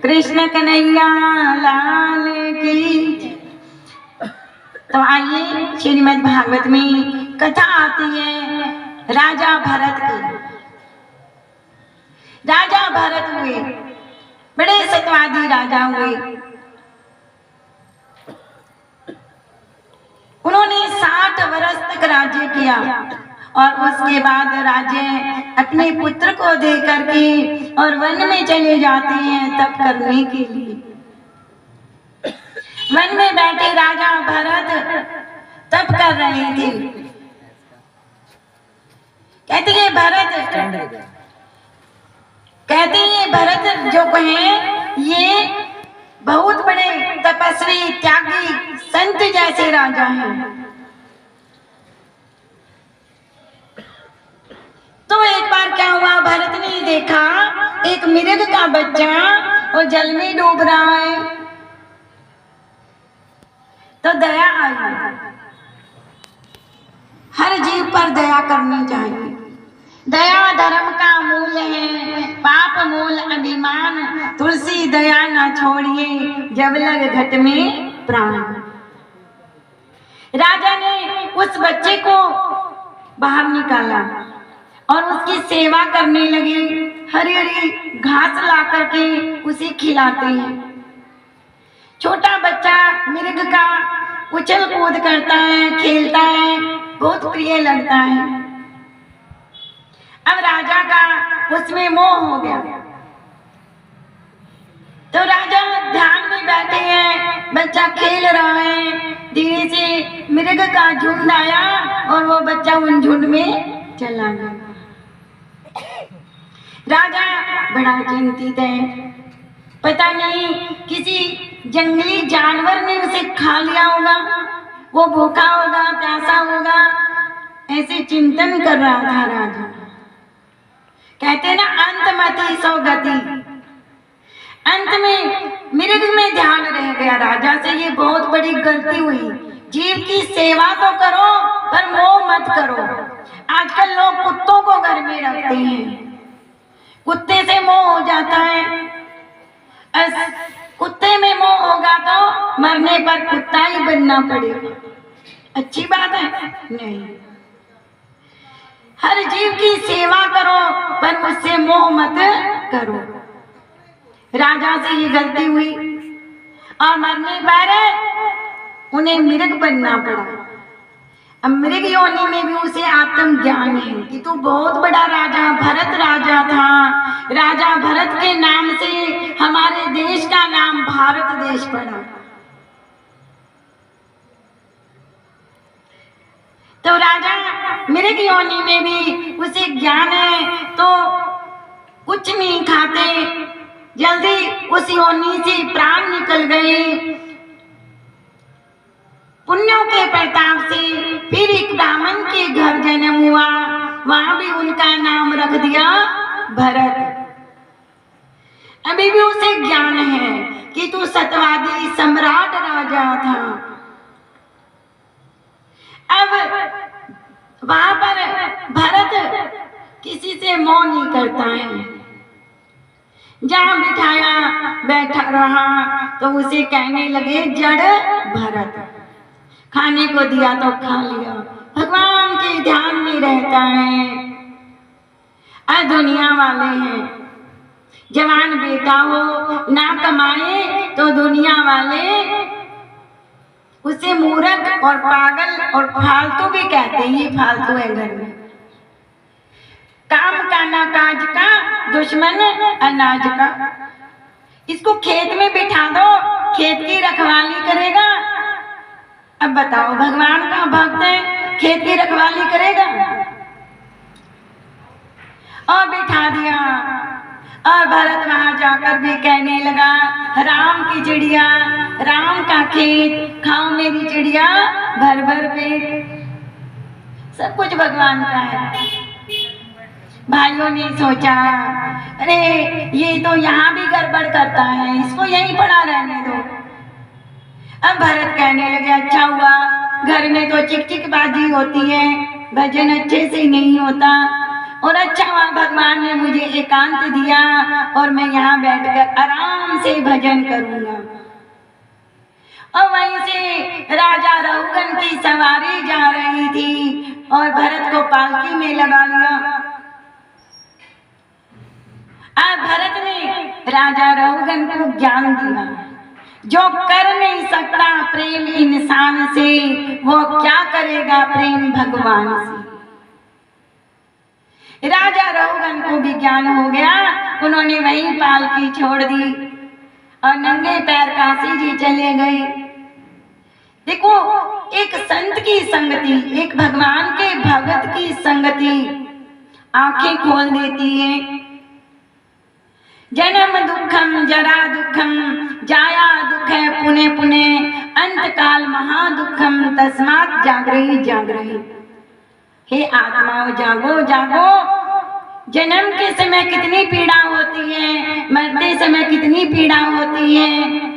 कृष्ण कन्हैया लाल की। तो आइए श्रीमद् भागवत में कथा आती है राजा भरत की। राजा भरत हुए, बड़े सत्यवादी राजा हुए। उन्होंने 60 वर्ष तक राज्य किया और उसके बाद राज्य अपने पुत्र को दे करके और वन में चले जाते हैं तप करने के लिए। वन में बैठे राजा भरत तप कर रहे थे। कहते हैं भरत जो कहे ये बहुत बड़े तपस्वी त्यागी संत जैसे राजा हैं। तो एक बार क्या हुआ, भरत ने देखा एक मृग का बच्चा और जल में डूब रहा है। तो दया आई। हर जीव पर दया करनी चाहिए। दया धर्म का मूल है, पाप मूल अभिमान। तुलसी दया न छोड़िए, जब लग घट में प्राण। राजा ने उस बच्चे को बाहर निकाला और उसकी सेवा करने लगे। हरी हरी घास ला करके उसे खिलाते हैं। छोटा बच्चा मृग का उछल कूद करता है, खेलता है, बहुत प्रिय लगता है। अब राजा का उसमें मोह हो गया। तो राजा ध्यान में बैठे हैं, बच्चा खेल रहा है। धीरे से मृग का झुंड आया और वो बच्चा उन झुंड में चला गया। राजा बड़ा चिंतित है, पता नहीं किसी जंगली जानवर ने उसे खा लिया होगा, वो भूखा होगा, प्यासा होगा, ऐसे चिंतन कर रहा था राजा। कहते ना अंतमति सो गति। अंत में मृग में ध्यान रह गया राजा से। ये बहुत बड़ी गलती हुई। जीव की सेवा तो करो पर मोह मत करो। आजकल लोग कुत्तों को घर में रखते हैं, कुत्ते से मोह हो जाता है। कुत्ते में मोह होगा तो मरने पर कुत्ता ही बनना पड़ेगा। अच्छी बात है? नहीं। हर जीव की सेवा करो पर उससे मोह मत करो। राजा से ये गलती हुई और मरने पर उन्हें मृग बनना पड़ा। अब मृग योनि में भी उसे आत्मज्ञान है कि तू बहुत बड़ा राजा भरत राजा था। राजा भरत के नाम से हमारे देश का नाम भारत देश पड़ा। तो राजा मृग योनि में भी उसे ज्ञान है तो कुछ नहीं खाते। जल्दी उस योनि से प्राण निकल गए। पुण्यों के प्रताप से फिर एक ब्राह्मण के घर जन्म हुआ। वहां भी उनका नाम रख दिया भरत। अभी भी उसे ज्ञान है कि तू सत्यवादी सम्राट राजा था। अब वहां पर भरत किसी से मोह नहीं करता है। जहां बिठाया बैठा रहा तो उसे कहने लगे जड़ भरत। खाने को दिया तो खा लिया, भगवान के ध्यान में रहता है। दुनिया वाले हैं, जवान बेटा हो ना कमाए तो दुनिया वाले उसे मूर्ख और पागल और फालतू भी कहते हैं। ये फालतू है घर में। काम का ना काज का, दुश्मन अनाज का। इसको खेत में बिठा दो, खेत की रखवाली करेगा। अब बताओ, भगवान का भक्त है, खेत की रखवाली करेगा? और बिठा दिया। और भरत वहां जाकर भी कहने लगा राम की चिड़िया, राम का खेत, खाओ मेरी चिड़िया भर भर पेट। सब कुछ भगवान का है। भाइयों ने सोचा अरे ये तो यहाँ भी गड़बड़ करता है, इसको यहीं पड़ा रहने दो। अब भरत कहने लगे अच्छा हुआ, घर में तो चिक चिक बाजी होती है, भजन अच्छे से नहीं होता और अच्छा हुआ भगवान ने मुझे एकांत दिया और मैं यहाँ बैठकर आराम से भजन करूंगा। और वहीं से राजा रहुगन की सवारी जा रही थी और भरत को पालकी में लगा लिया। अब भरत ने राजा रहुगन को ज्ञान दिया, जो कर नहीं सकता प्रेम इंसान से, वो क्या करेगा प्रेम भगवान से। राजा रहुगन को भी ज्ञान हो गया, उन्होंने वही पालकी छोड़ दी और नंगे पैर काशी जी चले गए। देखो, एक संत की संगति, एक भगवान के भगत की संगति आंखें खोल देती है। जन्म दुखम जरा दुखम जाया दुख है पुने पुने, अंत काल महादुखम तस्मात् जागरहि जागरहि। हे आत्माओं, जागो जागो। जन्म के समय कितनी पीड़ा होती है, मरते समय कितनी पीड़ा होती है।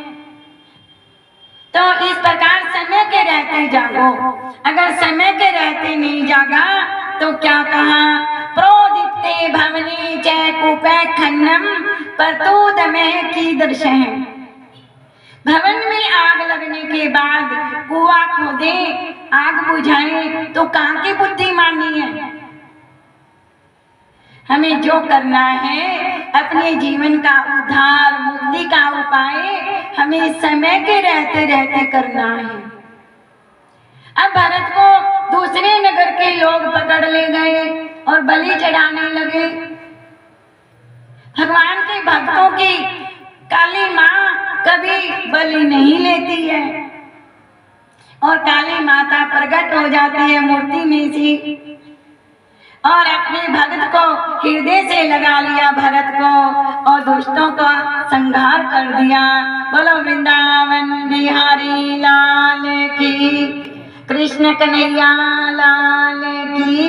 तो इस प्रकार समय के रहते जागो। अगर समय के रहते नहीं जागा तो क्या कहा, प्रोदीप्ते भवने जय कूपे खन्नम परतूद में कीदृश है। भवन में आग लगने के बाद कुआं खोदे, आग बुझाए तो कहाँ की बुद्धिमानी है। हमें जो करना है अपने जीवन का उद्धार मुक्ति का उपाय हमें समय के रहते रहते करना है। अब भरत को दूसरे नगर के लोग पकड़ ले गए और बलि चढ़ाने लगे। भगवान के भक्तों की काली माँ कभी बलि नहीं लेती है और काली माता प्रकट हो जाती है मूर्ति में से और अपने भक्त को हृदय से लगा लिया भरत को और दुष्टों का संहार कर दिया। बोलो वृंदावन बिहारी लाल की, कृष्ण कन्हैया लाल की।